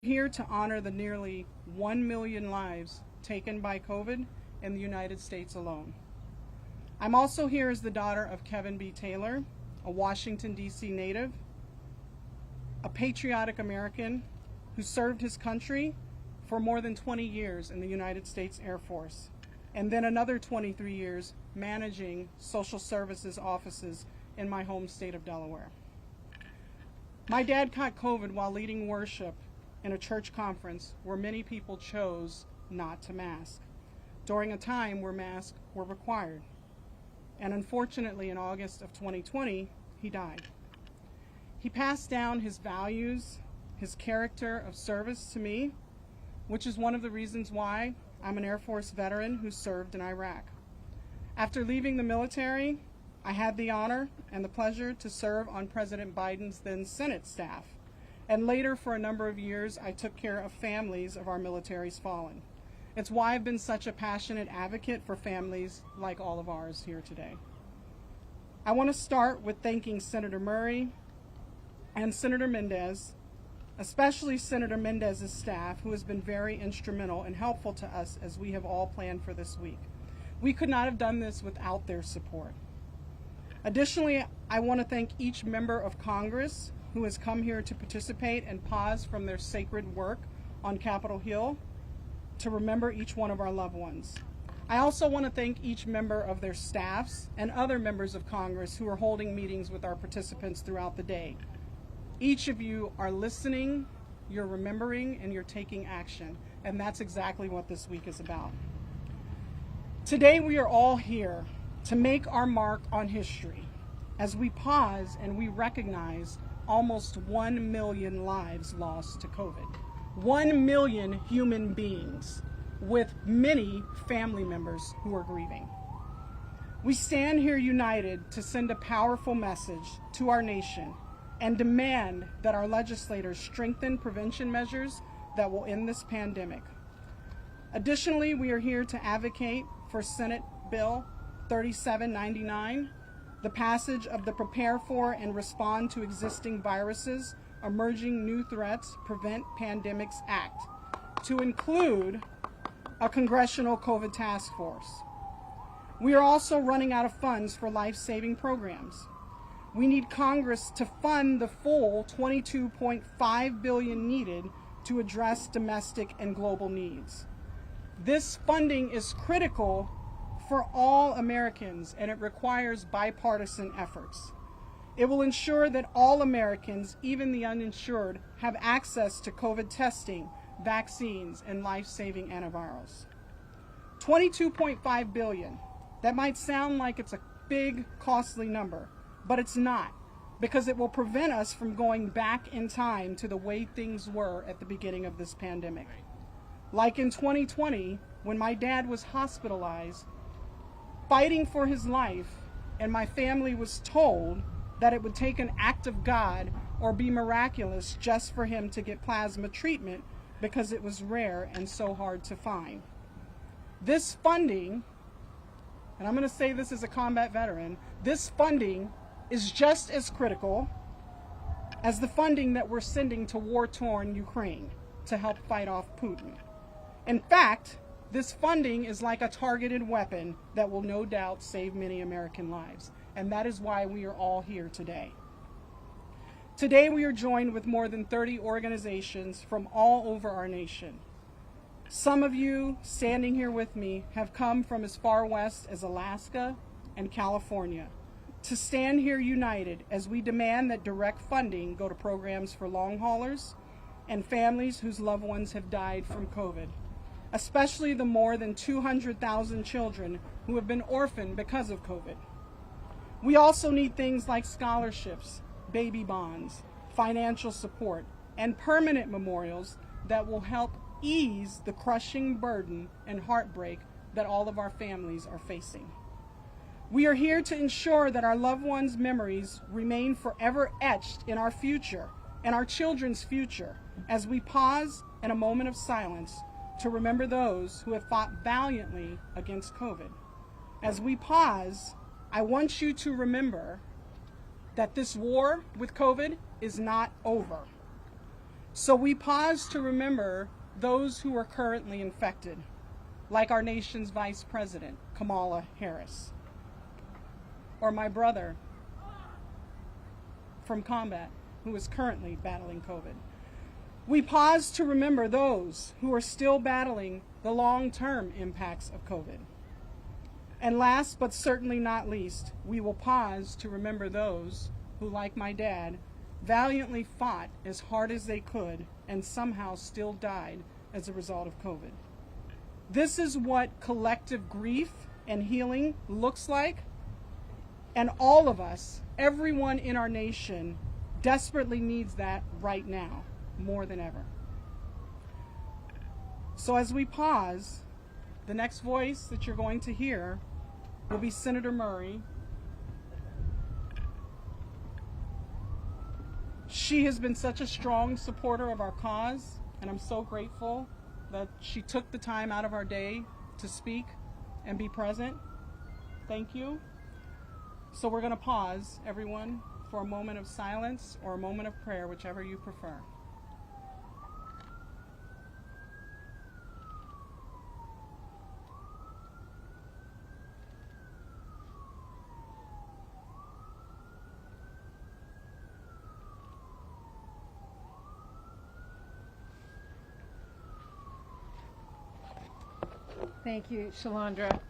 Here to honor the nearly 1 million lives taken by COVID in the United States alone. I'm also here as the daughter of Kevin B. Taylor, a Washington, D.C. native, a patriotic American who served his country for more than 20 years in the United States Air Force, and then another 23 years managing social services offices in my home state of Delaware. My dad caught COVID while leading worship in a church conference where many people chose not to mask, during a time where masks were required. And unfortunately, in August of 2020, he died. He passed down his values, his character of service to me, which is one of the reasons why I'm an Air Force veteran who served in Iraq. After leaving the military, I had the honor and the pleasure to serve on President Biden's then Senate staff. And later, for a number of years, I took care of families of our military's fallen. It's why I've been such a passionate advocate for families like all of ours here today. I want to start with thanking Senator Murray and Senator Menéndez, especially Senator Menéndez's staff, who has been very instrumental and helpful to us as we have all planned for this week. We could not have done this without their support. Additionally, I want to thank each member of Congress who has come here to participate and pause from their sacred work on Capitol Hill to remember each one of our loved ones. I also want to thank each member of their staffs and other members of Congress who are holding meetings with our participants throughout the day. Each of you are listening, you're remembering, and you're taking action, and that's exactly what this week is about. Today we are all here to make our mark on history as we pause and we recognize almost 1 million lives lost to COVID. 1 million human beings with many family members who are grieving. We stand here united to send a powerful message to our nation and demand that our legislators strengthen prevention measures that will end this pandemic. Additionally, we are here to advocate for Senate Bill 3799, the passage of the Prepare for and Respond to Existing Viruses, Emerging New Threats, Prevent Pandemics Act, to include a congressional COVID task force. We are also running out of funds for life-saving programs. We need Congress to fund the full $22.5 billion needed to address domestic and global needs. This funding is critical for all Americans, and it requires bipartisan efforts. It will ensure that all Americans, even the uninsured, have access to COVID testing, vaccines, and life-saving antivirals. $22.5 billion. That might sound like it's a big, costly number, but it's not, because it will prevent us from going back in time to the way things were at the beginning of this pandemic. Like in 2020, when my dad was hospitalized, fighting for his life, and my family was told that it would take an act of God or be miraculous just for him to get plasma treatment because it was rare and so hard to find. This funding, and I'm going to say this as a combat veteran, this funding is just as critical as the funding that we're sending to war-torn Ukraine to help fight off Putin. In fact, this funding is like a targeted weapon that will no doubt save many American lives, and that is why we are all here today. Today we are joined with more than 30 organizations from all over our nation. Some of you standing here with me have come from as far west as Alaska and California to stand here united as we demand that direct funding go to programs for long haulers and families whose loved ones have died from COVID, especially the more than 200,000 children who have been orphaned because of COVID. We also need things like scholarships, baby bonds, financial support, and permanent memorials that will help ease the crushing burden and heartbreak that all of our families are facing. We are here to ensure that our loved ones' memories remain forever etched in our future and our children's future as we pause in a moment of silence to remember those who have fought valiantly against COVID. As we pause, I want you to remember that this war with COVID is not over. So we pause to remember those who are currently infected, like our nation's Vice President, Kamala Harris, or my brother from combat, who is currently battling COVID. We pause to remember those who are still battling the long-term impacts of COVID. And last but certainly not least, we will pause to remember those who, like my dad, valiantly fought as hard as they could and somehow still died as a result of COVID. This is what collective grief and healing looks like, and all of us, everyone in our nation, desperately needs that right now, more than ever. So as we pause, the next voice that you're going to hear will be Senator Murray. She has been such a strong supporter of our cause, and I'm so grateful that she took the time out of our day to speak and be present. Thank you. So we're going to pause, everyone, for a moment of silence or a moment of prayer, whichever you prefer. Thank you, Shalandra.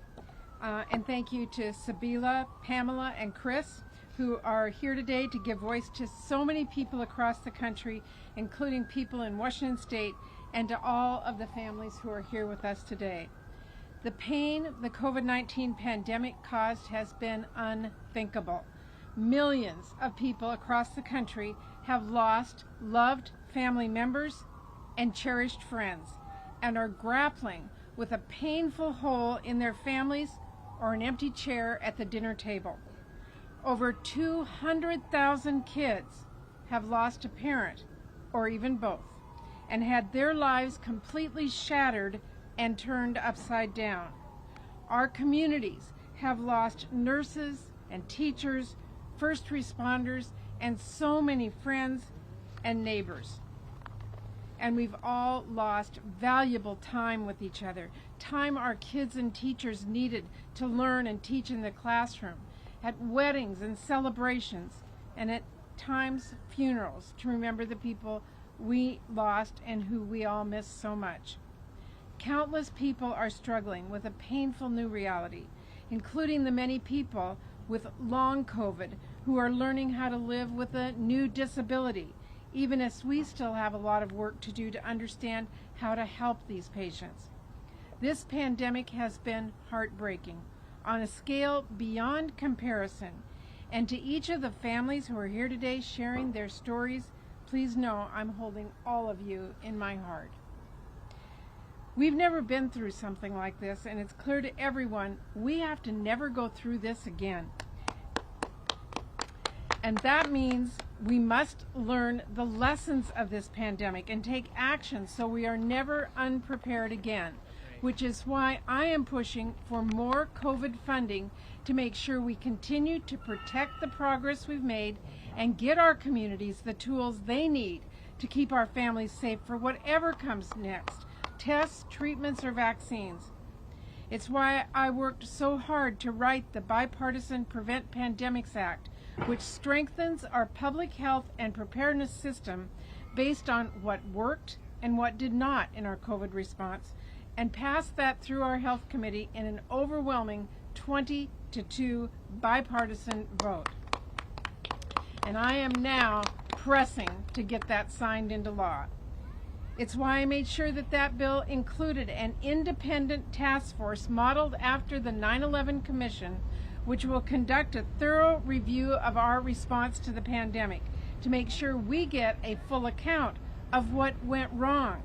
And thank you to Sabila, Pamela, and Chris, who are here today to give voice to so many people across the country, including people in Washington State, and to all of the families who are here with us today. The pain the COVID-19 pandemic caused has been unthinkable. Millions of people across the country have lost loved family members and cherished friends, and are grappling with a painful hole in their families or an empty chair at the dinner table. Over 200,000 kids have lost a parent, or even both, and had their lives completely shattered and turned upside down. Our communities have lost nurses and teachers, first responders, and so many friends and neighbors. And we've all lost valuable time with each other, time our kids and teachers needed to learn and teach in the classroom, at weddings and celebrations, and at times funerals to remember the people we lost and who we all miss so much. Countless people are struggling with a painful new reality, including the many people with long COVID who are learning how to live with a new disability, even as we still have a lot of work to do to understand how to help these patients. This pandemic has been heartbreaking on a scale beyond comparison, and to each of the families who are here today sharing their stories, please know I'm holding all of you in my heart. We've never been through something like this, and it's clear to everyone we have to never go through this again. And that means we must learn the lessons of this pandemic and take action so we are never unprepared again, which is why I am pushing for more COVID funding to make sure we continue to protect the progress we've made and get our communities the tools they need to keep our families safe for whatever comes next, tests, treatments, or vaccines. It's why I worked so hard to write the Bipartisan Prevent Pandemics Act, which strengthens our public health and preparedness system based on what worked and what did not in our COVID response, and passed that through our health committee in an overwhelming 20-2 bipartisan vote. And I am now pressing to get that signed into law. It's why I made sure that that bill included an independent task force modeled after the 9/11 Commission, which will conduct a thorough review of our response to the pandemic to make sure we get a full account of what went wrong,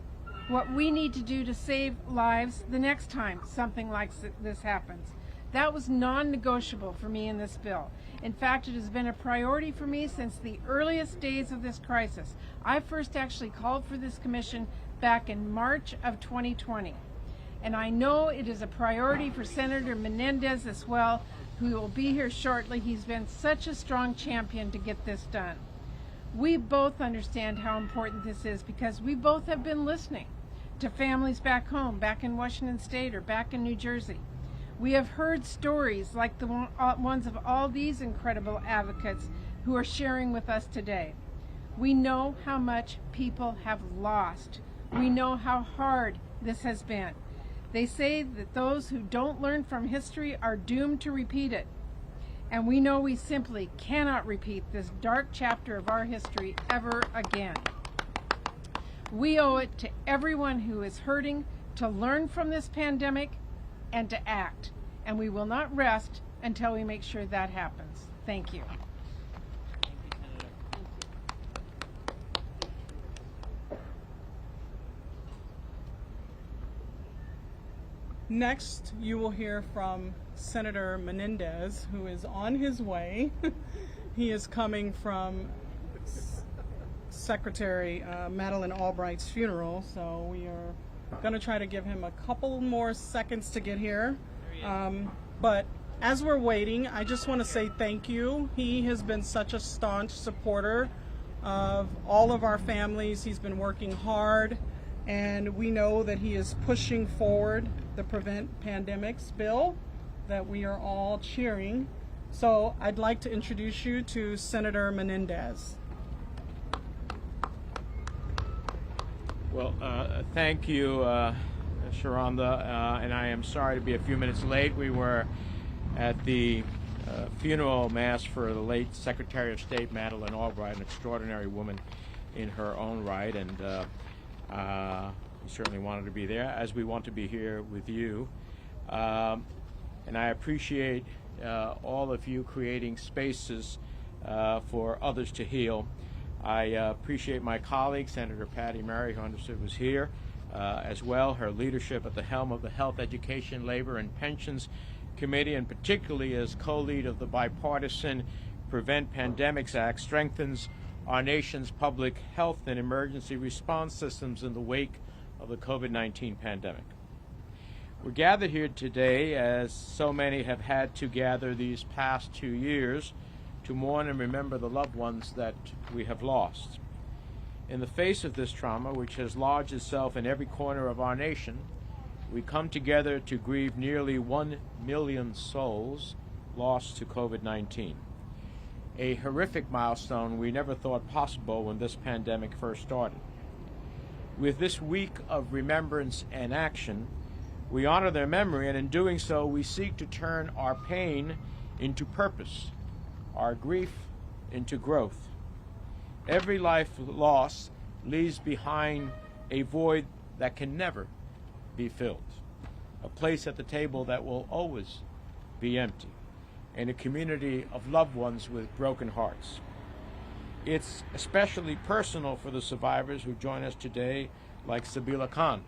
what we need to do to save lives the next time something like this happens. That was non-negotiable for me in this bill. In fact, it has been a priority for me since the earliest days of this crisis. I first actually called for this commission back in March of 2020. And I know it is a priority for Senator Menéndez as well, who will be here shortly. He's been such a strong champion to get this done. We both understand how important this is because we both have been listening to families back home, back in Washington State or back in New Jersey. We have heard stories like the ones of all these incredible advocates who are sharing with us today. We know how much people have lost. We know how hard this has been. They say that those who don't learn from history are doomed to repeat it. And we know we simply cannot repeat this dark chapter of our history ever again. We owe it to everyone who is hurting to learn from this pandemic and to act. And we will not rest until we make sure that happens. Thank you. Next, you will hear from Senator Menéndez, who is on his way. He is coming from Secretary Madeleine Albright's funeral, so we are going to try to give him a couple more seconds to get here. But as we're waiting, I just want to say thank you. He has been such a staunch supporter of all of our families. He's been working hard, and we know that he is pushing forward the Prevent Pandemics bill that we are all cheering. So I'd like to introduce you to Senator Menéndez. Well, thank you, Sharonda, and I am sorry to be a few minutes late. We were at the funeral mass for the late Secretary of State Madeleine Albright, an extraordinary woman in her own right, and we certainly wanted to be there, as we want to be here with you. And I appreciate all of you creating spaces for others to heal. I appreciate my colleague, Senator Patty Murray, who I understood was here as well, her leadership at the helm of the Health, Education, Labor, and Pensions Committee, and particularly as co-lead of the bipartisan Prevent Pandemics Act, strengthens our nation's public health and emergency response systems in the wake of the COVID-19 pandemic. We're gathered here today, as so many have had to gather these past 2 years, to mourn and remember the loved ones that we have lost. In the face of this trauma, which has lodged itself in every corner of our nation, we come together to grieve nearly 1 million souls lost to COVID-19. A horrific milestone we never thought possible when this pandemic first started. With this week of remembrance and action, we honor their memory, and in doing so, we seek to turn our pain into purpose, our grief into growth. Every life lost leaves behind a void that can never be filled, a place at the table that will always be empty, and a community of loved ones with broken hearts. It's especially personal for the survivors who join us today, like Sabila Khan.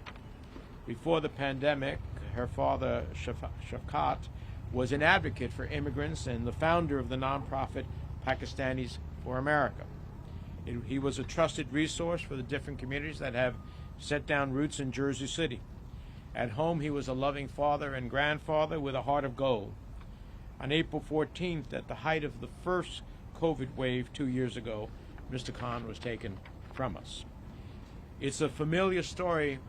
Before the pandemic, her father, Shafkat, was an advocate for immigrants and the founder of the nonprofit Pakistanis for America. He was a trusted resource for the different communities that have set down roots in Jersey City. At home, he was a loving father and grandfather with a heart of gold. On April 14th, at the height of the first COVID wave 2 years ago, Mr. Khan was taken from us. It's a familiar story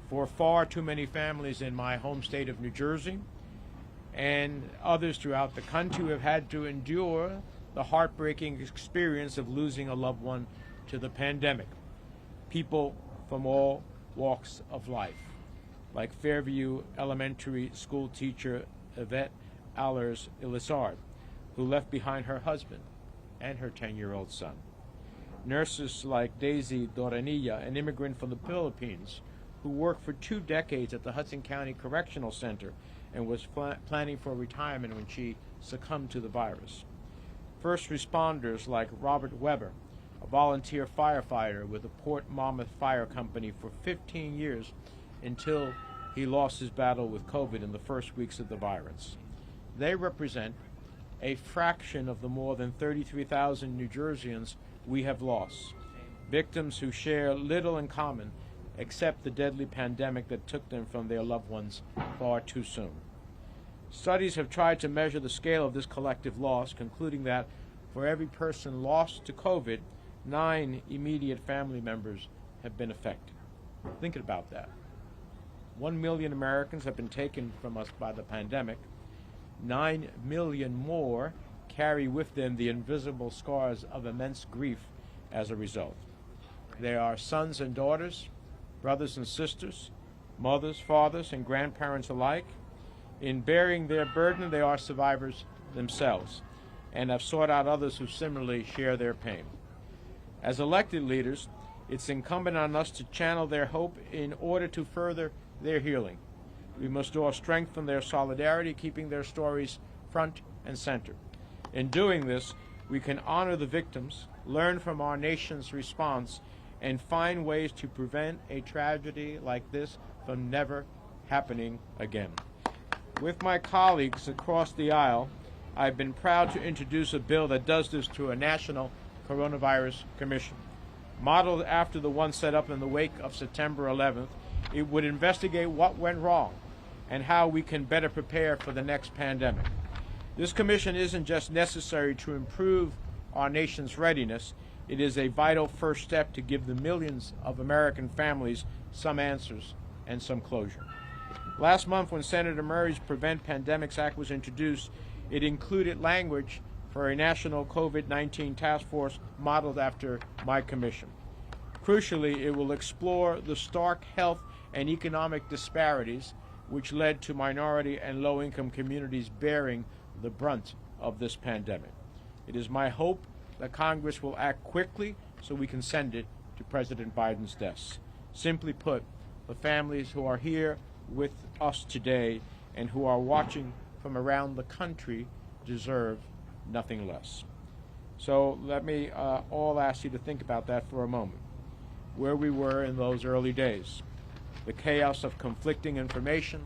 for far too many families in my home state of New Jersey and others throughout the country who have had to endure the heartbreaking experience of losing a loved one to the pandemic. People from all walks of life, like Fairview Elementary School teacher Yvette Allers Ilisard, who left behind her husband and her 10-year-old son. Nurses like Daisy Doranilla, an immigrant from the Philippines, who worked for 2 decades at the Hudson County Correctional Center and was planning for retirement when she succumbed to the virus. First responders like Robert Weber, a volunteer firefighter with the Port Monmouth Fire Company for 15 years until he lost his battle with COVID in the first weeks of the virus. They represent a fraction of the more than 33,000 New Jerseyans we have lost, victims who share little in common except the deadly pandemic that took them from their loved ones far too soon. Studies have tried to measure the scale of this collective loss, concluding that for every person lost to COVID, 9 immediate family members have been affected. Think about that. 1 million Americans have been taken from us by the pandemic. 9 million more carry with them the invisible scars of immense grief as a result. They are sons and daughters, brothers and sisters, mothers, fathers, and grandparents alike. In bearing their burden, they are survivors themselves and have sought out others who similarly share their pain. As elected leaders, it's incumbent on us to channel their hope in order to further their healing. We must draw strength from their solidarity, keeping their stories front and center. In doing this, we can honor the victims, learn from our nation's response, and find ways to prevent a tragedy like this from never happening again. With my colleagues across the aisle, I've been proud to introduce a bill that does this through a national coronavirus commission. Modeled after the one set up in the wake of September 11th, it would investigate what went wrong and how we can better prepare for the next pandemic. This commission isn't just necessary to improve our nation's readiness, it is a vital first step to give the millions of American families some answers and some closure. Last month, when Senator Murray's Prevent Pandemics Act was introduced, it included language for a national COVID-19 task force modeled after my commission. Crucially, it will explore the stark health and economic disparities which led to minority and low-income communities bearing the brunt of this pandemic. It is my hope that Congress will act quickly so we can send it to President Biden's desk. Simply put, the families who are here with us today and who are watching from around the country deserve nothing less. So let me all ask you to think about that for a moment. Where we were in those early days, the chaos of conflicting information,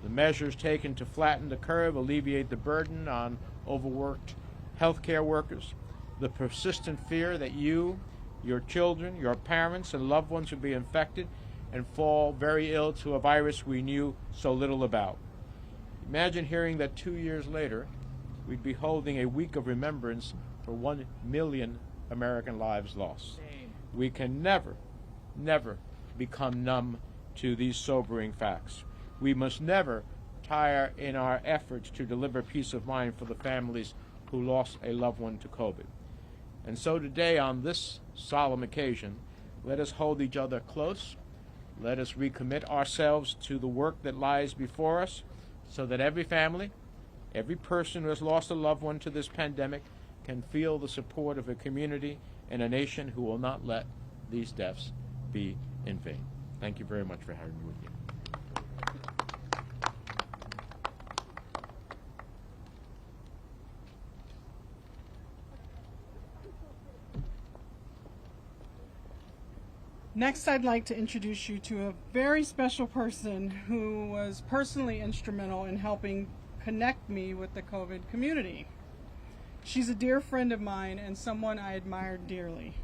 the measures taken to flatten the curve, alleviate the burden on overworked healthcare workers, the persistent fear that you, your children, your parents, and loved ones would be infected and fall very ill to a virus we knew so little about. Imagine hearing that 2 years later, we'd be holding a week of remembrance for 1 million American lives lost. We can never, never become numb to these sobering facts. We must never tire in our efforts to deliver peace of mind for the families who lost a loved one to COVID. And so today, on this solemn occasion, let us hold each other close. Let us recommit ourselves to the work that lies before us so that every family, every person who has lost a loved one to this pandemic can feel the support of a community and a nation who will not let these deaths be in vain. Thank you very much for having me with you. Next, I'd like to introduce you to a very special person who was personally instrumental in helping connect me with the COVID community. She's a dear friend of mine and someone I admired dearly.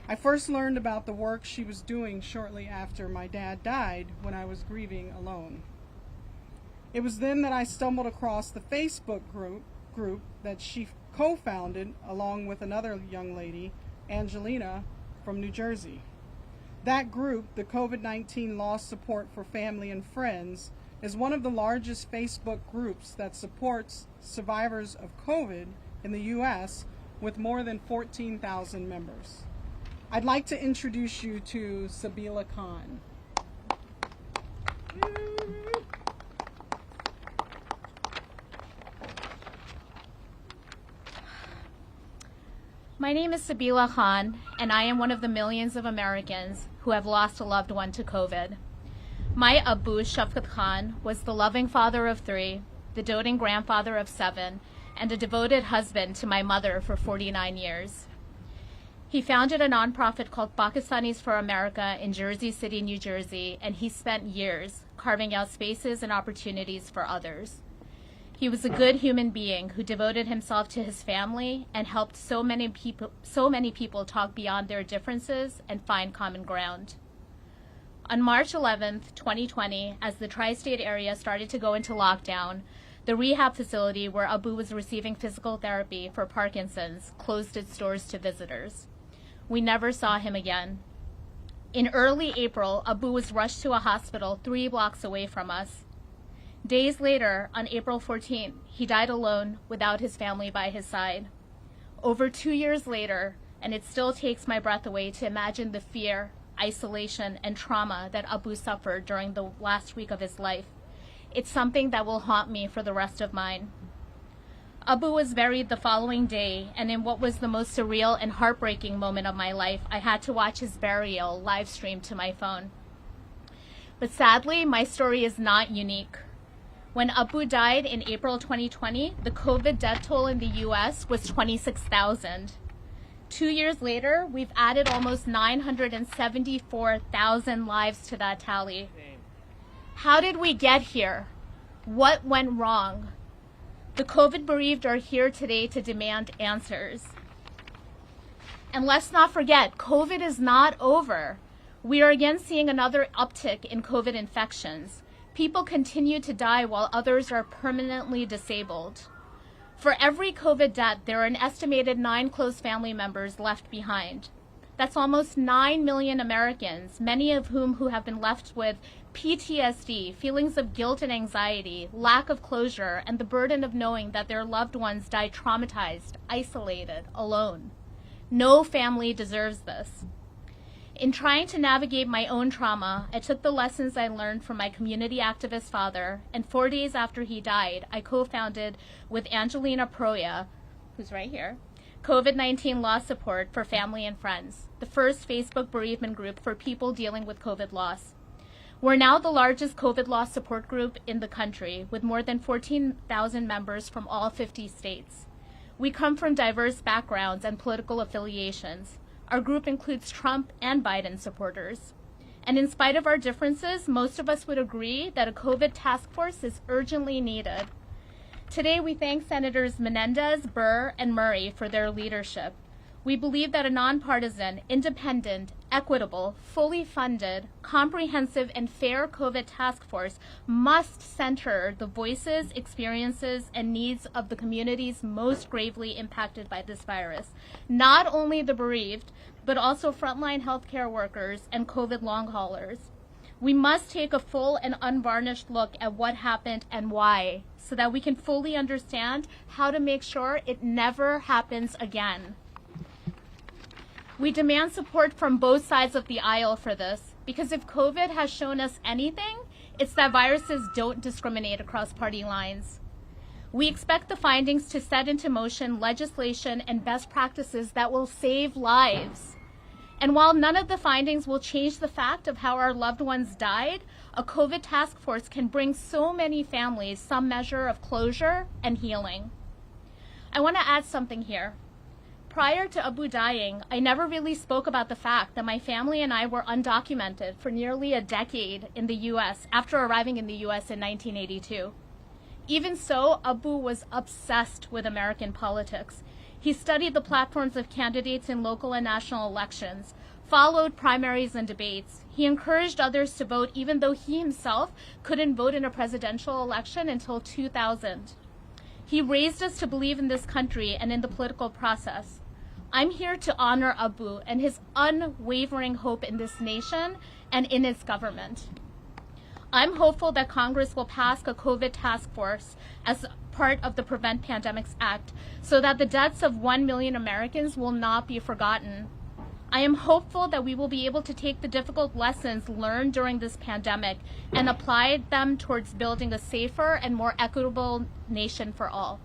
I first learned about the work she was doing shortly after my dad died when I was grieving alone. It was then that I stumbled across the Facebook group that she co-founded along with another young lady, Angelina, from New Jersey. That group, the COVID-19 Loss Support for Family and Friends, is one of the largest Facebook groups that supports survivors of COVID in the U.S. with more than 14,000 members. I'd like to introduce you to Sabila Khan. My name is Sabila Khan, and I am one of the millions of Americans who have lost a loved one to COVID. My Abu Shafqat Khan was the loving father of 3, the doting grandfather of 7, and a devoted husband to my mother for 49 years. He founded a nonprofit called Pakistanis for America in Jersey City, New Jersey, and he spent years carving out spaces and opportunities for others. He was a good human being who devoted himself to his family and helped so many people talk beyond their differences and find common ground. On March 11th, 2020, as the tri-state area started to go into lockdown, the rehab facility where Abu was receiving physical therapy for Parkinson's closed its doors to visitors. We never saw him again. In early April, Abu was rushed to a hospital 3 blocks away from us. Days later, on April 14th, he died alone without his family by his side. Over 2 years later, and it still takes my breath away to imagine the fear, isolation, and trauma that Abu suffered during the last week of his life. It's something that will haunt me for the rest of mine. Abu was buried the following day, and in what was the most surreal and heartbreaking moment of my life, I had to watch his burial live streamed to my phone. But sadly, my story is not unique. When Abu died in April 2020, the COVID death toll in the US was 26,000. 2 years later, we've added almost 974,000 lives to that tally. How did we get here? What went wrong? The COVID bereaved are here today to demand answers. And let's not forget, COVID is not over. We are again seeing another uptick in COVID infections. People continue to die while others are permanently disabled. For every COVID death, there are an estimated 9 close family members left behind. That's almost 9 million Americans, many of whom who have been left with PTSD, feelings of guilt and anxiety, lack of closure, and the burden of knowing that their loved ones died traumatized, isolated, alone. No family deserves this. In trying to navigate my own trauma, I took the lessons I learned from my community activist father, and 4 days after he died, I co-founded with Angelina Proya, who's right here, COVID-19 Loss Support for Family and Friends, the first Facebook bereavement group for people dealing with COVID loss. We're now the largest COVID loss support group in the country, with more than 14,000 members from all 50 states. We come from diverse backgrounds and political affiliations. Our group includes Trump and Biden supporters. And in spite of our differences, most of us would agree that a COVID task force is urgently needed. Today, we thank Senators Menéndez, Burr, and Murray for their leadership. We believe that a nonpartisan, independent, equitable, fully funded, comprehensive, and fair COVID task force must center the voices, experiences, and needs of the communities most gravely impacted by this virus. Not only the bereaved, but also frontline healthcare workers and COVID long haulers. We must take a full and unvarnished look at what happened and why, so that we can fully understand how to make sure it never happens again. We demand support from both sides of the aisle for this, because if COVID has shown us anything, it's that viruses don't discriminate across party lines. We expect the findings to set into motion legislation and best practices that will save lives. And while none of the findings will change the fact of how our loved ones died, a COVID task force can bring so many families some measure of closure and healing. I want to add something here. Prior to Abu dying, I never really spoke about the fact that my family and I were undocumented for nearly a decade in the U.S. after arriving in the U.S. in 1982. Even so, Abu was obsessed with American politics. He studied the platforms of candidates in local and national elections, followed primaries and debates. He encouraged others to vote even though he himself couldn't vote in a presidential election until 2000. He raised us to believe in this country and in the political process. I'm here to honor Abu and his unwavering hope in this nation and in its government. I'm hopeful that Congress will pass a COVID task force as part of the Prevent Pandemics Act so that the deaths of 1 million Americans will not be forgotten. I am hopeful that we will be able to take the difficult lessons learned during this pandemic and apply them towards building a safer and more equitable nation for all.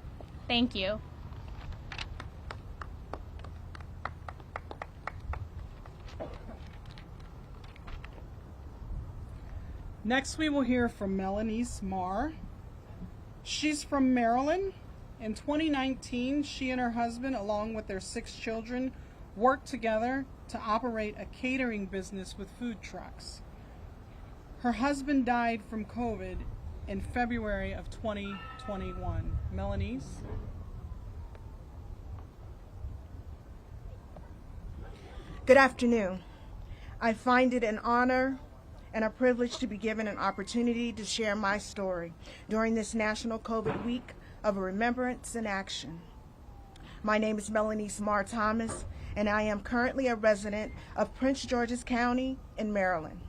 Thank you. Next, we will hear from Menéndez Marr. She's from Maryland. In 2019, she and her husband, along with their 6 children, worked together to operate a catering business with food trucks. Her husband died from COVID in February of 2021. Menéndez? Good afternoon. I find it an honor and a privilege to be given an opportunity to share my story during this National COVID Week of Remembrance and Action. My name is Melanie Smart Thomas, and I am currently a resident of Prince George's County in Maryland.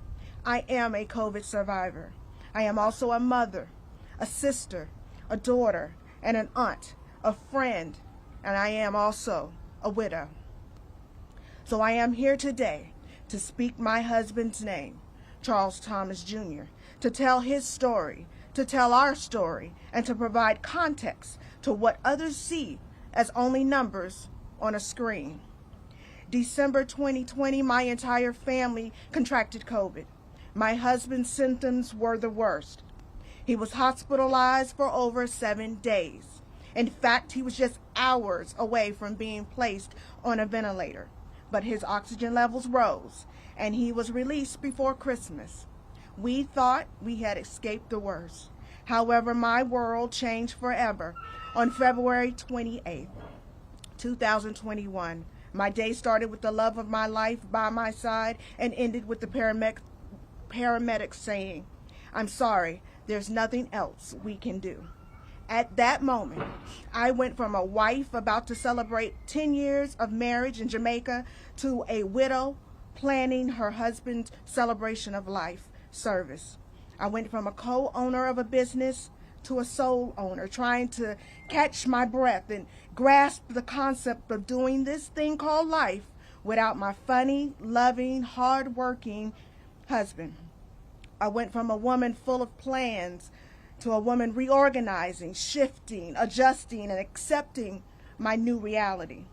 I am a COVID survivor. I am also a mother, a sister, a daughter, and an aunt, a friend, and I am also a widow. So I am here today to speak my husband's name, Charles Thomas Jr., to tell his story, to tell our story, and to provide context to what others see as only numbers on a screen. December 2020, my entire family contracted COVID. My husband's symptoms were the worst. He was hospitalized for over 7 days. In fact, he was just hours away from being placed on a ventilator, but his oxygen levels rose, and he was released before Christmas. We thought we had escaped the worst. However, my world changed forever. On February 28th, 2021, my day started with the love of my life by my side and ended with the paramedics saying, "I'm sorry, there's nothing else we can do." At that moment, I went from a wife about to celebrate 10 years of marriage in Jamaica to a widow planning her husband's celebration of life service. I went from a co-owner of a business to a sole owner, trying to catch my breath and grasp the concept of doing this thing called life without my funny, loving, hard-working husband. I went from a woman full of plans to a woman reorganizing, shifting, adjusting, and accepting my new reality.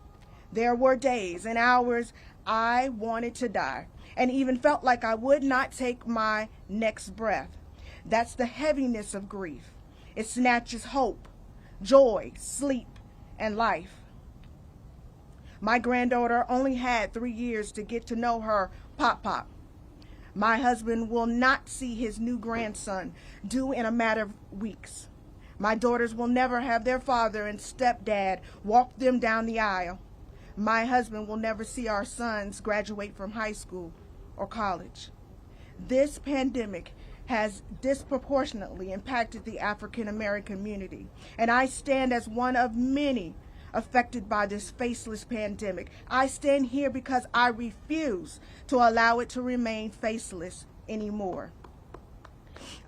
There were days and hours I wanted to die and even felt like I would not take my next breath. That's the heaviness of grief. It snatches hope, joy, sleep, and life. My granddaughter only had 3 years to get to know her pop-pop. My husband will not see his new grandson due in a matter of weeks. My daughters will never have their father and stepdad walk them down the aisle. My husband will never see our sons graduate from high school or college. This pandemic has disproportionately impacted the African American community, and I stand as one of many affected by this faceless pandemic. I stand here because I refuse to allow it to remain faceless anymore.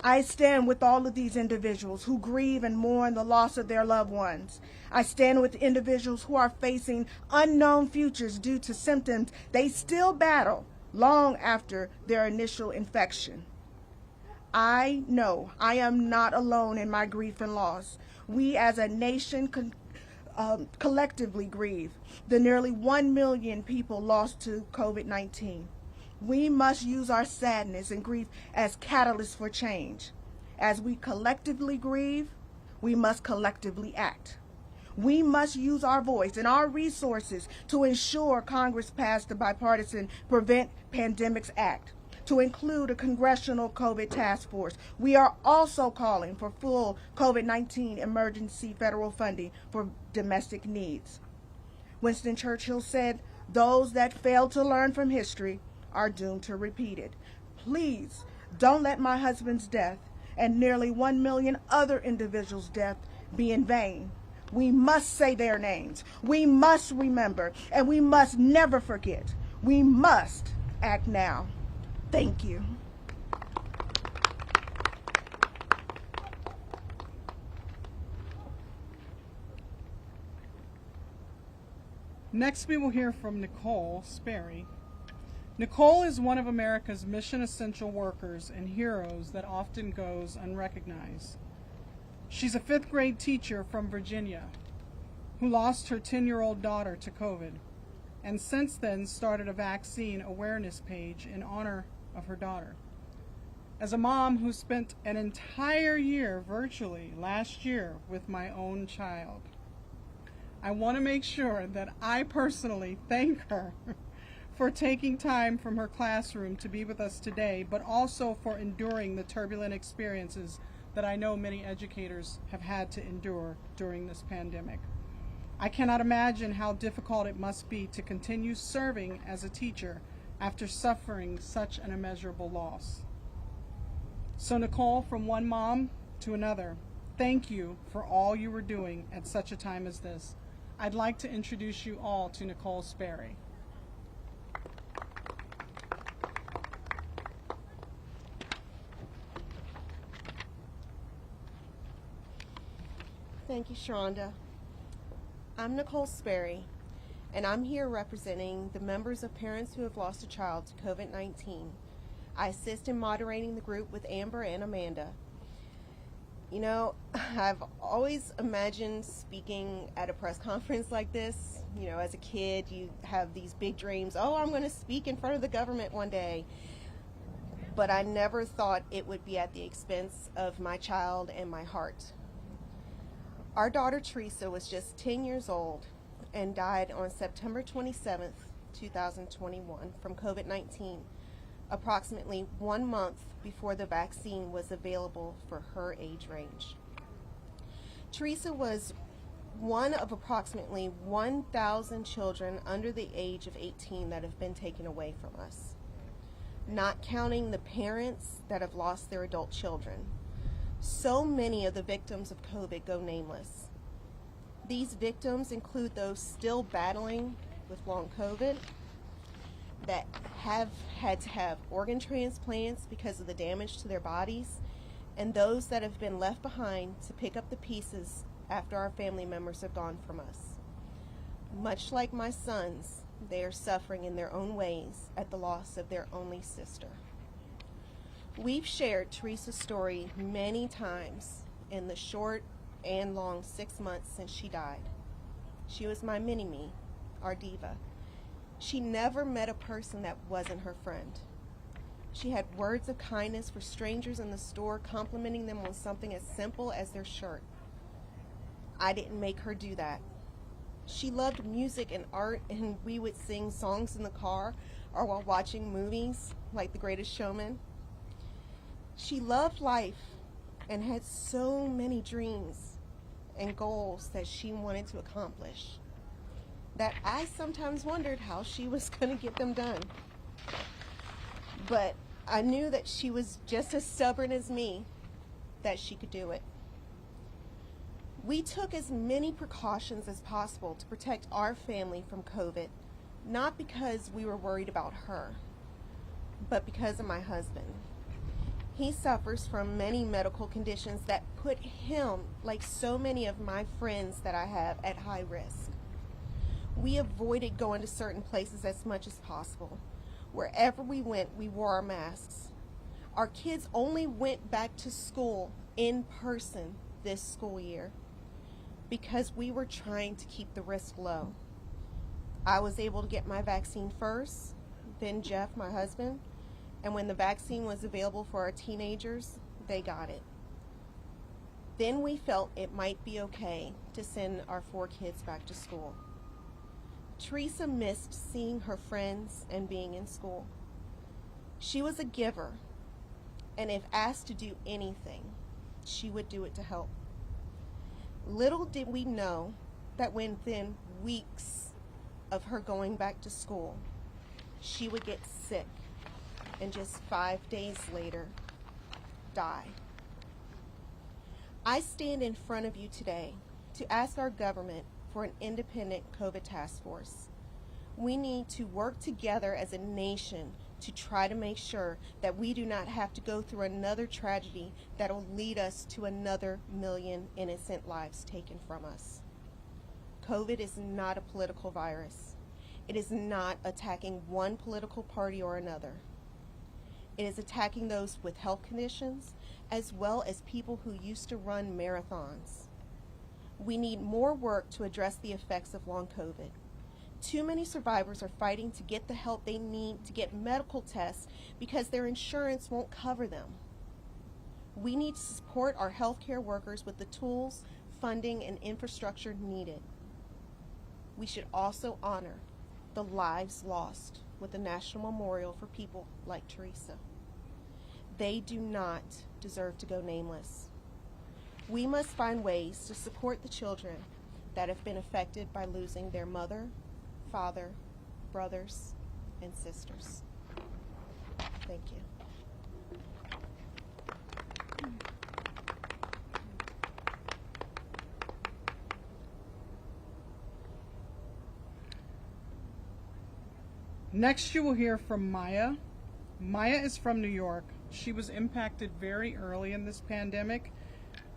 I stand with all of these individuals who grieve and mourn the loss of their loved ones. I stand with individuals who are facing unknown futures due to symptoms they still battle long after their initial infection. I know I am not alone in my grief and loss. We as a nation collectively grieve the nearly 1 million people lost to COVID-19. We must use our sadness and grief as catalysts for change. As we collectively grieve, we must collectively act. We must use our voice and our resources to ensure Congress passed the bipartisan Prevent Pandemics Act, to include a congressional COVID task force. We are also calling for full COVID-19 emergency federal funding for domestic needs. Winston Churchill said, "Those that fail to learn from history are doomed to repeat it." Please don't let my husband's death and nearly 1 million other individuals' death be in vain. We must say their names. We must remember, and we must never forget. We must act now. Thank you. Next, we will hear from Nicole Sperry. Nicole is one of America's mission essential workers and heroes that often goes unrecognized. She's a 5th grade teacher from Virginia who lost her 10-year-old daughter to COVID, and since then started a vaccine awareness page in honor of her daughter. As a mom who spent an entire year virtually last year with my own child, I want to make sure that I personally thank her for taking time from her classroom to be with us today, but also for enduring the turbulent experiences that I know many educators have had to endure during this pandemic. I cannot imagine how difficult it must be to continue serving as a teacher after suffering such an immeasurable loss. So Nicole, from one mom to another, thank you for all you were doing at such a time as this. I'd like to introduce you all to Nicole Sperry. Thank you, Sharonda. I'm Nicole Sperry, and I'm here representing the members of parents who have lost a child to COVID-19. I assist in moderating the group with Amber and Amanda. You know, I've always imagined speaking at a press conference like this. You know, as a kid, you have these big dreams. Oh, I'm going to speak in front of the government one day. But I never thought it would be at the expense of my child and my heart. Our daughter Teresa was just 10 years old and died on September 27th, 2021 from COVID-19, approximately 1 month before the vaccine was available for her age range. Teresa was one of approximately 1,000 children under the age of 18 that have been taken away from us, not counting the parents that have lost their adult children. So many of the victims of COVID go nameless. These victims include those still battling with long COVID, that have had to have organ transplants because of the damage to their bodies, and those that have been left behind to pick up the pieces after our family members have gone from us. Much like my sons, they are suffering in their own ways at the loss of their only sister. We've shared Teresa's story many times in the short and long 6 months since she died. She was my mini-me, our diva. She never met a person that wasn't her friend. She had words of kindness for strangers in the store, complimenting them on something as simple as their shirt. I didn't make her do that. She loved music and art, and we would sing songs in the car or while watching movies like The Greatest Showman. She loved life and had so many dreams and goals that she wanted to accomplish that I sometimes wondered how she was going to get them done. But I knew that she was just as stubborn as me, that she could do it. We took as many precautions as possible to protect our family from COVID, not because we were worried about her, but because of my husband. He suffers from many medical conditions that put him, like so many of my friends that I have, at high risk. We avoided going to certain places as much as possible. Wherever we went, we wore our masks. Our kids only went back to school in person this school year because we were trying to keep the risk low. I was able to get my vaccine first, then Jeff, my husband, and when the vaccine was available for our teenagers, they got it. Then we felt it might be okay to send our 4 kids back to school. Teresa missed seeing her friends and being in school. She was a giver, and if asked to do anything, she would do it to help. Little did we know that within weeks of her going back to school, she would get sick and just 5 days later, die. I stand in front of you today to ask our government for an independent COVID task force. We need to work together as a nation to try to make sure that we do not have to go through another tragedy that will lead us to another million innocent lives taken from us. COVID is not a political virus. It is not attacking one political party or another. It is attacking those with health conditions as well as people who used to run marathons. We need more work to address the effects of long COVID. Too many survivors are fighting to get the help they need to get medical tests because their insurance won't cover them. We need to support our healthcare workers with the tools, funding, and infrastructure needed. We should also honor the lives lost with a national memorial for people like Teresa. They do not deserve to go nameless. We must find ways to support the children that have been affected by losing their mother, father, brothers, and sisters. Thank you. Next, you will hear from Maya. Maya is from New York. She was impacted very early in this pandemic.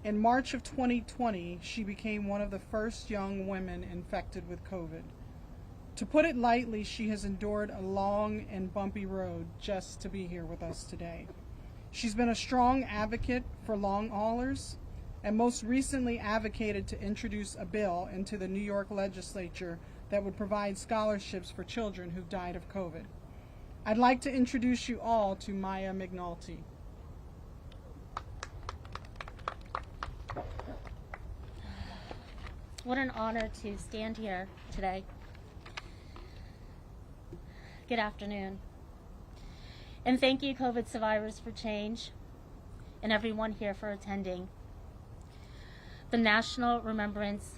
In March of 2020, she became one of the first young women infected with COVID. To put it lightly, she has endured a long and bumpy road just to be here with us today. She's been a strong advocate for long haulers and most recently advocated to introduce a bill into the New York legislature that would provide scholarships for children who've died of COVID. I'd like to introduce you all to Maya McNulty. What an honor to stand here today. Good afternoon. And thank you, COVID survivors, for change, and everyone here for attending. The National Remembrance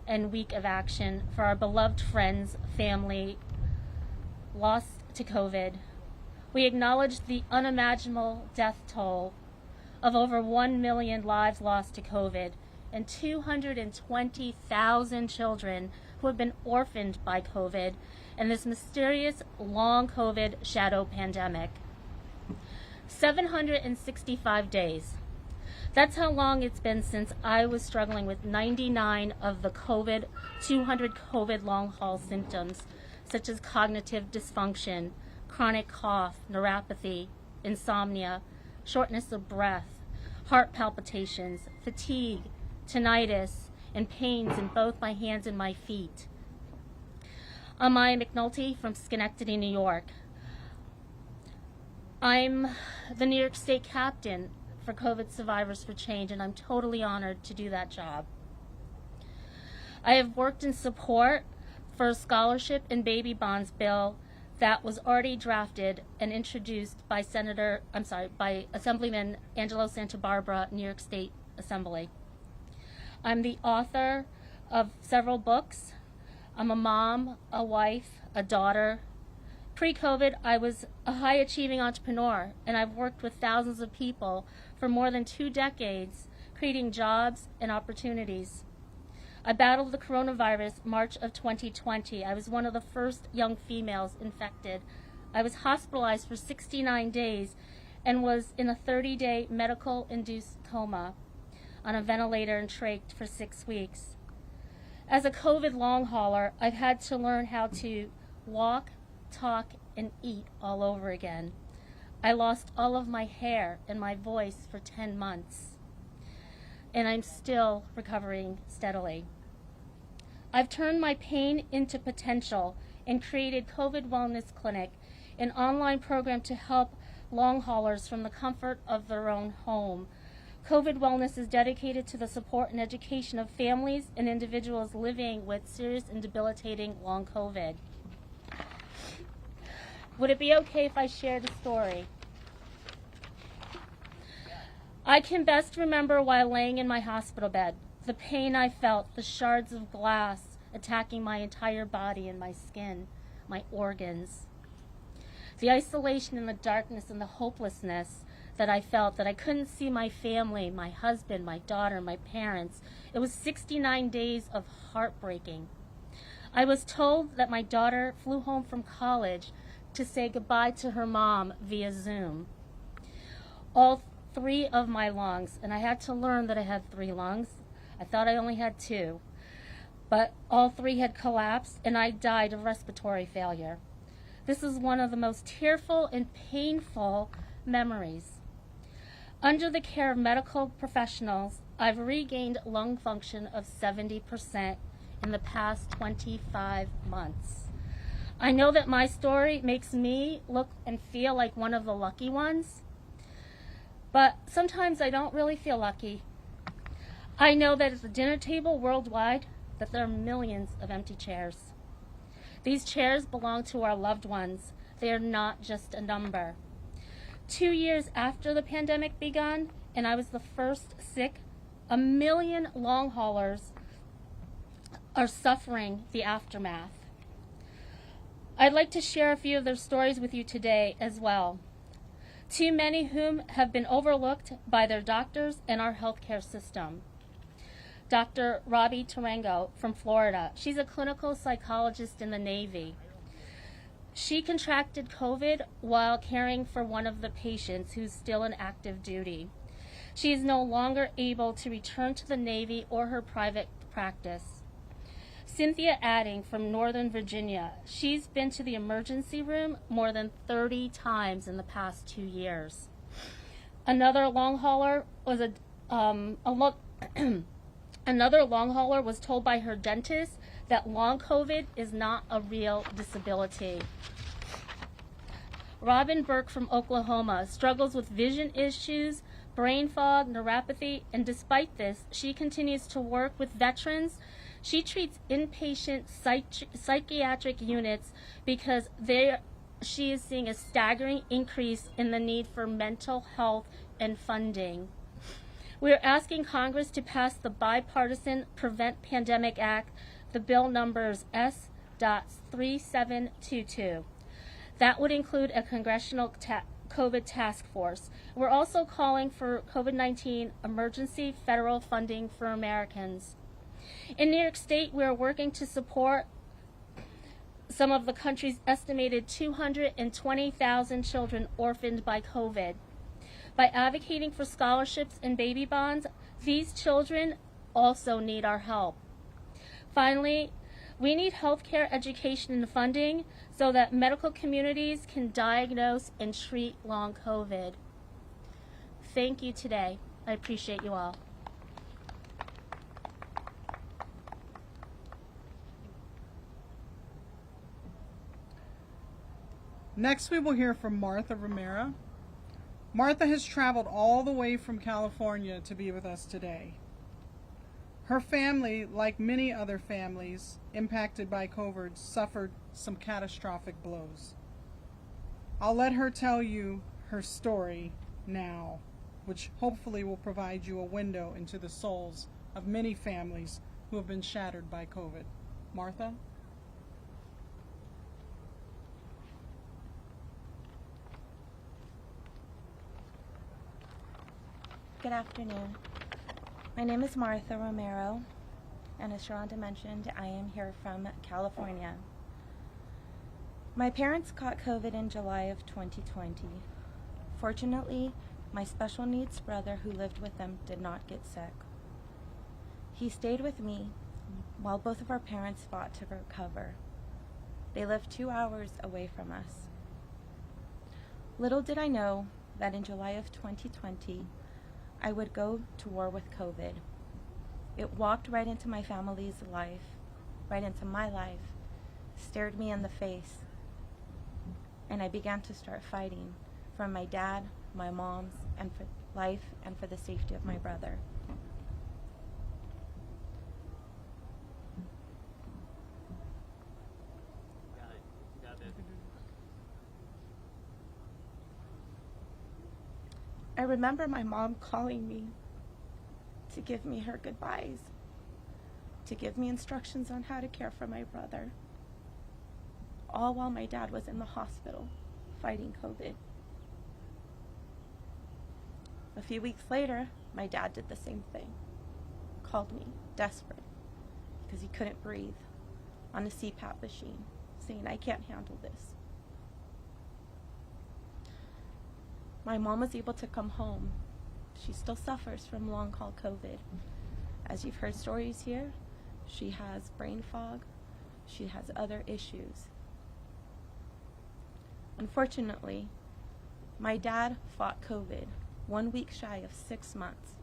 and Week of Action for our beloved friends, family, lost to COVID. We acknowledge the unimaginable death toll of over 1 million lives lost to COVID and 220,000 children who have been orphaned by COVID and this mysterious long COVID shadow pandemic. 765 days. That's how long it's been since I was struggling with 99 of the 200 COVID long haul symptoms, such as cognitive dysfunction, chronic cough, neuropathy, insomnia, shortness of breath, heart palpitations, fatigue, tinnitus, and pains in both my hands and my feet. I'm Maya McNulty from Schenectady, New York. I'm the New York State captain for COVID Survivors for Change, and I'm totally honored to do that job. I have worked in support for a scholarship and baby bonds bill that was already drafted and introduced by Assemblyman Angelo Santabarbara, New York State Assembly. I'm the author of several books. I'm a mom, a wife, a daughter. Pre-COVID, I was a high-achieving entrepreneur, and I've worked with thousands of people for more than 2 decades, creating jobs and opportunities. I battled the coronavirus March of 2020. I was one of the first young females infected. I was hospitalized for 69 days and was in a 30-day medical-induced coma on a ventilator and trached for 6 weeks. As a COVID long hauler, I've had to learn how to walk, talk, and eat all over again. I lost all of my hair and my voice for 10 months, and I'm still recovering steadily. I've turned my pain into potential and created COVID Wellness Clinic, an online program to help long haulers from the comfort of their own home. COVID Wellness is dedicated to the support and education of families and individuals living with serious and debilitating long COVID. Would it be okay if I shared a story? I can best remember while laying in my hospital bed, the pain I felt, the shards of glass attacking my entire body and my skin, my organs. The isolation and the darkness and the hopelessness that I felt, that I couldn't see my family, my husband, my daughter, my parents. It was 69 days of heartbreaking. I was told that my daughter flew home from college to say goodbye to her mom via Zoom. All 3 of my lungs, and I had to learn that I had 3 lungs. I thought I only had 2, but all 3 had collapsed, and I died of respiratory failure. This is one of the most tearful and painful memories. Under the care of medical professionals, I've regained lung function of 70% in the past 25 months. I know that my story makes me look and feel like one of the lucky ones, but sometimes I don't really feel lucky. I know that at the dinner table worldwide, that there are millions of empty chairs. These chairs belong to our loved ones. They are not just a number. 2 years after the pandemic begun, and I was the first sick, 1 million long haulers are suffering the aftermath. I'd like to share a few of their stories with you today as well. Too many whom have been overlooked by their doctors and our healthcare system. Dr. Robbie Tarango from Florida. She's a clinical psychologist in the Navy. She contracted COVID while caring for one of the patients who's still in active duty. She is no longer able to return to the Navy or her private practice. Cynthia Adding from Northern Virginia. She's been to the emergency room more than 30 times in the past 2 years. Another long hauler was another long hauler was told by her dentist that long COVID is not a real disability. Robin Burke from Oklahoma struggles with vision issues, brain fog, neuropathy, and despite this, she continues to work with veterans. She treats inpatient psychiatric units because she is seeing a staggering increase in the need for mental health and funding. We are asking Congress to pass the bipartisan Prevent Pandemic Act, the bill numbers S.3722. That would include a congressional COVID task force. We're also calling for COVID-19 emergency federal funding for Americans. In New York State, we are working to support some of the country's estimated 220,000 children orphaned by COVID. By advocating for scholarships and baby bonds, these children also need our help. Finally, we need healthcare education and funding so that medical communities can diagnose and treat long COVID. Thank you today. I appreciate you all. Next, we will hear from Martha Romero. Martha has traveled all the way from California to be with us today. Her family, like many other families impacted by COVID, suffered some catastrophic blows. I'll let her tell you her story now, which hopefully will provide you a window into the souls of many families who have been shattered by COVID. Martha? Good afternoon. My name is Martha Romero, and as Sharonda mentioned, I am here from California. My parents caught COVID in July of 2020. Fortunately, my special needs brother who lived with them did not get sick. He stayed with me while both of our parents fought to recover. They lived 2 hours away from us. Little did I know that in July of 2020, I would go to war with COVID. It walked right into my family's life, right into my life, stared me in the face, and I began to start fighting for my dad, my mom's, and for life and for the safety of my brother. I remember my mom calling me to give me her goodbyes, to give me instructions on how to care for my brother, all while my dad was in the hospital fighting COVID. A few weeks later, my dad did the same thing, called me desperate because he couldn't breathe on a CPAP machine, saying, "I can't handle this." My mom was able to come home. She still suffers from long-haul COVID. As you've heard stories here, she has brain fog. She has other issues. Unfortunately, my dad fought COVID 1 week shy of 6 months.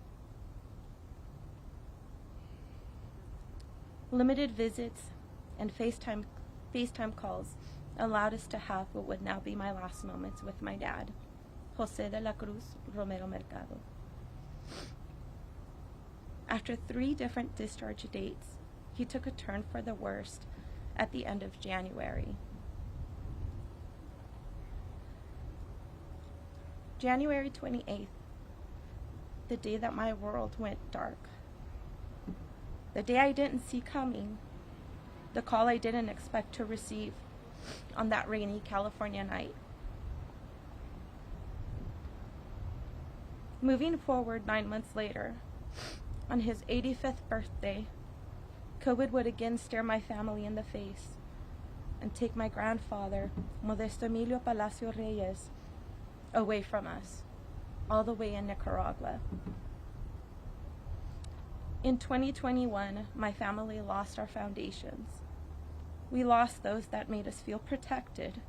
Limited visits and FaceTime calls allowed us to have what would now be my last moments with my dad, Jose de la Cruz Romero Mercado. After 3 different discharge dates, he took a turn for the worst at the end of January. January 28th, the day that my world went dark. The day I didn't see coming, the call I didn't expect to receive on that rainy California night. Moving forward 9 months later, on his 85th birthday, COVID would again stare my family in the face and take my grandfather, Modesto Emilio Palacio Reyes, away from us, all the way in Nicaragua. In 2021, my family lost our foundations. We lost those that made us feel protected,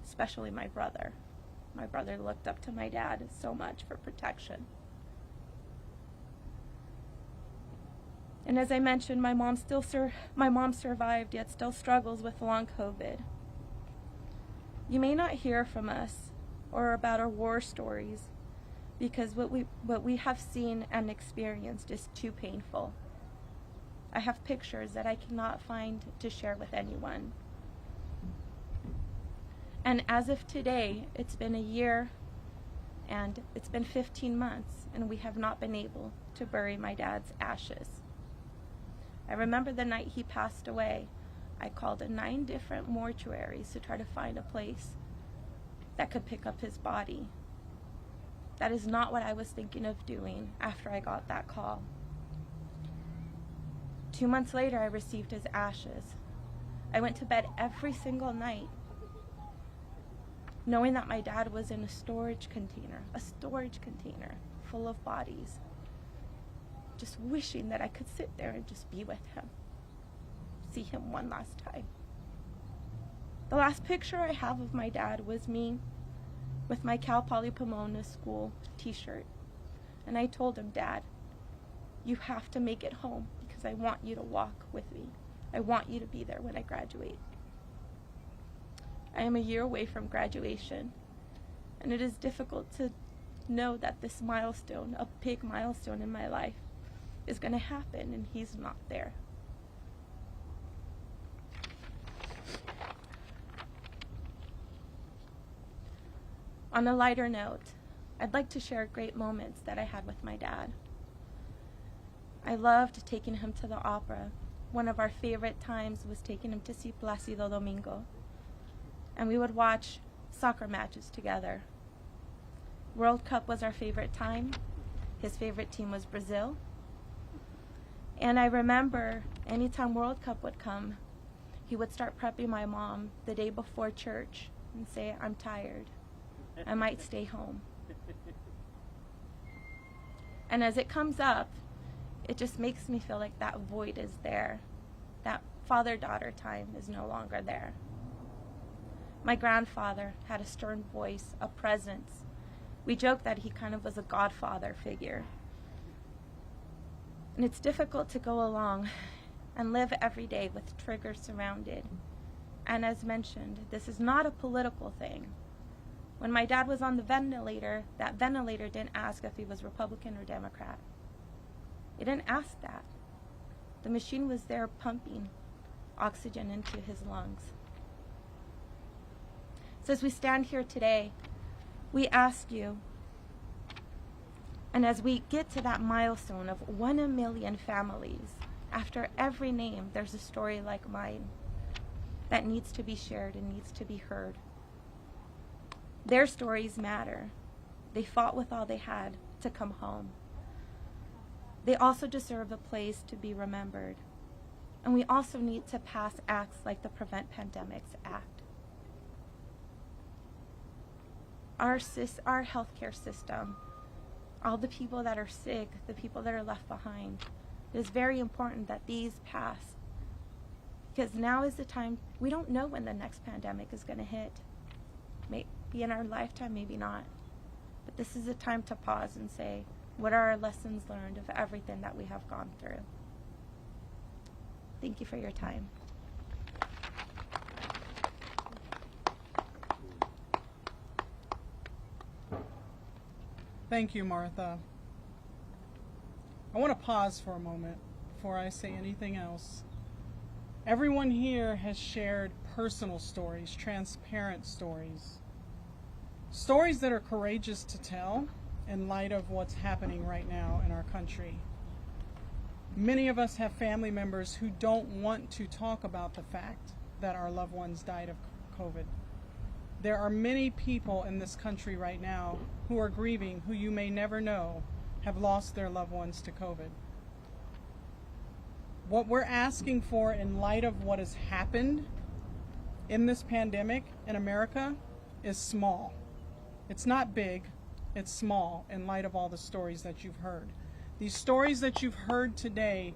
especially my brother. My brother looked up to my dad so much for protection. And as I mentioned, my mom survived, yet still struggles with long COVID. You may not hear from us or about our war stories because what we have seen and experienced is too painful. I have pictures that I cannot find to share with anyone. And as of today, it's been a year and it's been 15 months and we have not been able to bury my dad's ashes. I remember the night he passed away, I called 9 different mortuaries to try to find a place that could pick up his body. That is not what I was thinking of doing after I got that call. 2 months later, I received his ashes. I went to bed every single night knowing that my dad was in a storage container full of bodies. Just wishing that I could sit there and just be with him, see him one last time. The last picture I have of my dad was me with my Cal Poly Pomona school t-shirt. And I told him, Dad, you have to make it home because I want you to walk with me. I want you to be there when I graduate. I am a year away from graduation, and it is difficult to know that this milestone, a big milestone in my life, is going to happen and he's not there. On a lighter note, I'd like to share great moments that I had with my dad. I loved taking him to the opera. One of our favorite times was taking him to see Plácido Domingo. And we would watch soccer matches together. World Cup was our favorite time. His favorite team was Brazil. And I remember anytime World Cup would come, he would start prepping my mom the day before church and say, I'm tired. I might stay home. And as it comes up, it just makes me feel like that void is there. That father-daughter time is no longer there. My grandfather had a stern voice, a presence. We joked that he kind of was a godfather figure. And it's difficult to go along and live every day with triggers surrounded. And as mentioned, this is not a political thing. When my dad was on the ventilator, that ventilator didn't ask if he was Republican or Democrat. It didn't ask that. The machine was there pumping oxygen into his lungs. So as we stand here today, we ask you, and as we get to that milestone of 1 million families, after every name, there's a story like mine that needs to be shared and needs to be heard. Their stories matter. They fought with all they had to come home. They also deserve a place to be remembered. And we also need to pass acts like the Prevent Pandemics Act. Our healthcare system, all the people that are sick, the people that are left behind, it is very important that these pass. Because now is the time, we don't know when the next pandemic is going to hit. Maybe in our lifetime, maybe not. But this is a time to pause and say, what are our lessons learned of everything that we have gone through? Thank you for your time. Thank you, Martha. I want to pause for a moment before I say anything else. Everyone here has shared personal stories, transparent stories. Stories that are courageous to tell in light of what's happening right now in our country. Many of us have family members who don't want to talk about the fact that our loved ones died of COVID. There are many people in this country right now who are grieving, who you may never know have lost their loved ones to COVID. What we're asking for in light of what has happened in this pandemic in America is small. It's not big, it's small in light of all the stories that you've heard. These stories that you've heard today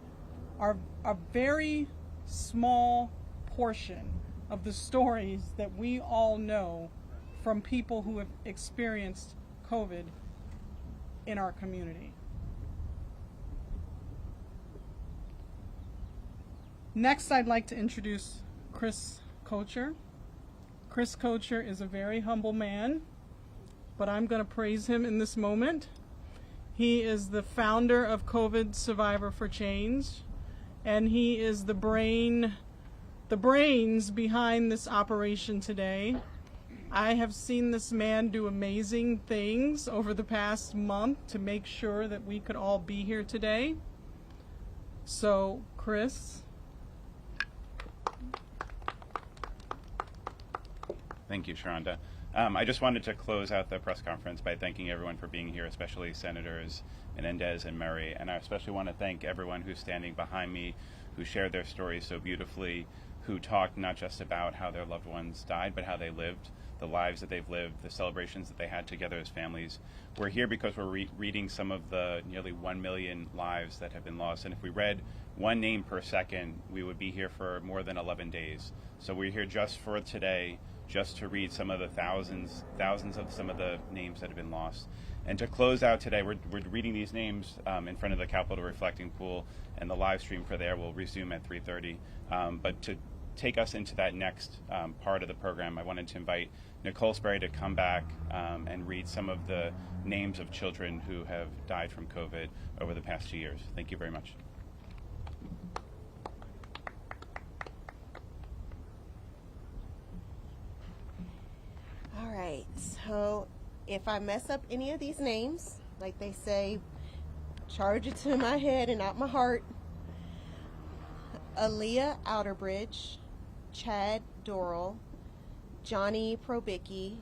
are a very small portion of the stories that we all know from people who have experienced COVID in our community. Next, I'd like to introduce Chris Kocher. Chris Kocher is a very humble man, but I'm going to praise him in this moment. He is the founder of COVID Survivor for Change, and he is the brains behind this operation today. I have seen this man do amazing things over the past month to make sure that we could all be here today. So, Chris. Thank you, Sharonda. I just wanted to close out the press conference by thanking everyone for being here, especially Senators Menéndez and Murray. And I especially want to thank everyone who's standing behind me, who shared their stories so beautifully, who talked not just about how their loved ones died, but how they lived, the lives that they've lived, the celebrations that they had together as families. We're here because we're reading some of the nearly 1 million lives that have been lost. And if we read one name per second, we would be here for more than 11 days. So we're here just for today, just to read some of the thousands of some of the names that have been lost. And to close out today, we're reading these names in front of the Capitol Reflecting Pool, and the live stream for there will resume at 3:30. But to take us into that next part of the program, I wanted to invite Nicole Sperry to come back and read some of the names of children who have died from COVID over the past 2 years. Thank you very much. All right, so if I mess up any of these names, like they say, charge it to my head and not my heart. Aaliyah Outerbridge, Chad Dorrell, Johnny Probicki,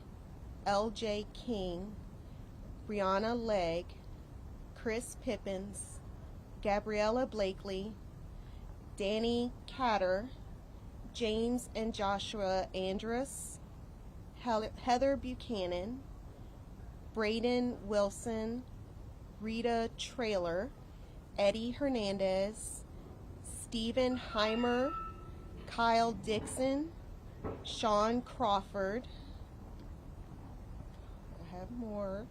L.J. King, Brianna Legg, Chris Pippins, Gabriella Blakely, Danny Catter, James and Joshua Andrus, Heather Buchanan, Braden Wilson, Rita Traylor, Eddie Hernandez, Stephen Heimer, Kyle Dixon, Sean Crawford. I have more.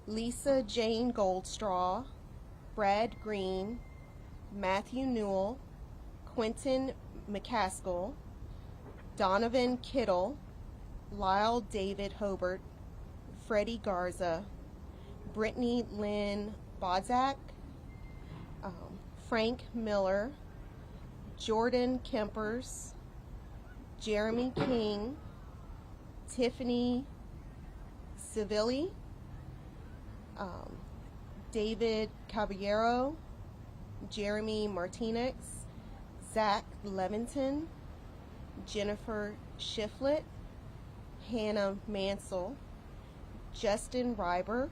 Lisa Jane Goldstraw, Brad Green, Matthew Newell, Quentin McCaskill, Donovan Kittle, Lyle David Hobart, Freddie Garza, Brittany Lynn Bodzak, Frank Miller, Jordan Kempers, Jeremy King, Tiffany Civilli, David Caballero, Jeremy Martinez, Zach Leventon, Jennifer Shiflett, Hannah Mansell, Justin Reiber,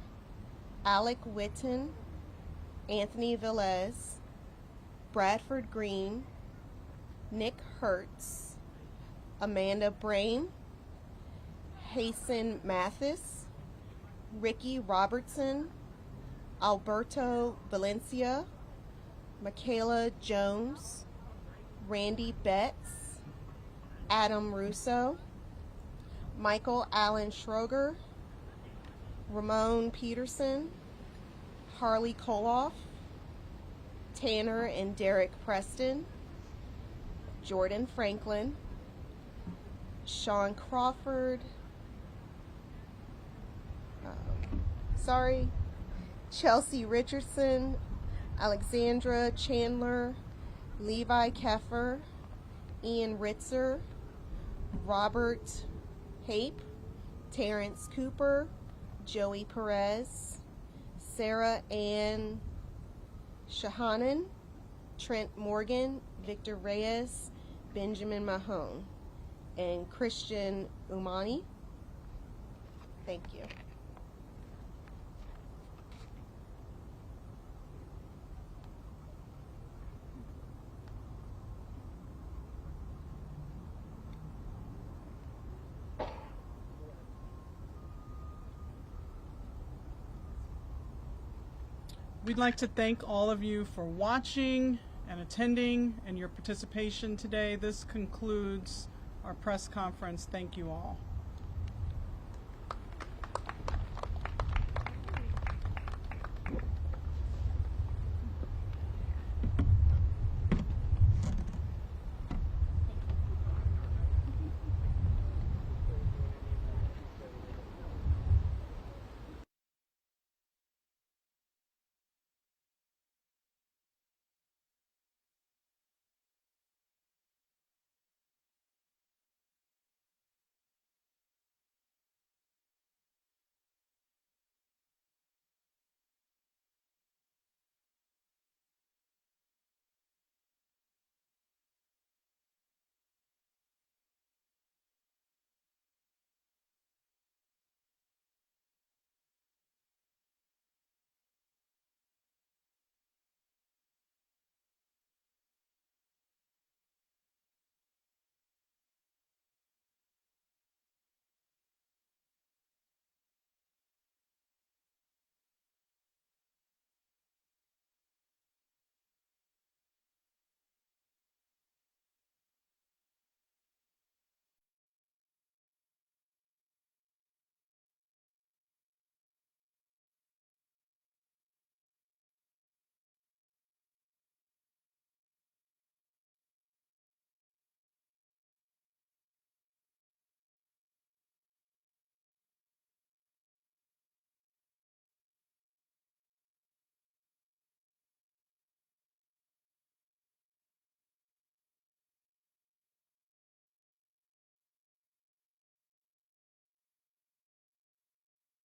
Alec Witten, Anthony Velez, Bradford Green, Nick Hertz, Amanda Brame, Hasten Mathis, Ricky Robertson, Alberto Valencia, Michaela Jones, Randy Betts, Adam Russo, Michael Allen Schroger, Ramon Peterson, Harley Koloff, Tanner and Derek Preston, Jordan Franklin, Sean Crawford, Chelsea Richardson, Alexandra Chandler, Levi Keffer, Ian Ritzer, Robert Hape, Terrence Cooper, Joey Perez, Sarah Ann Shahanan, Trent Morgan, Victor Reyes, Benjamin Mahone, and Christian Umani. Thank you. We'd like to thank all of you for watching and attending and your participation today. This concludes our press conference. Thank you all.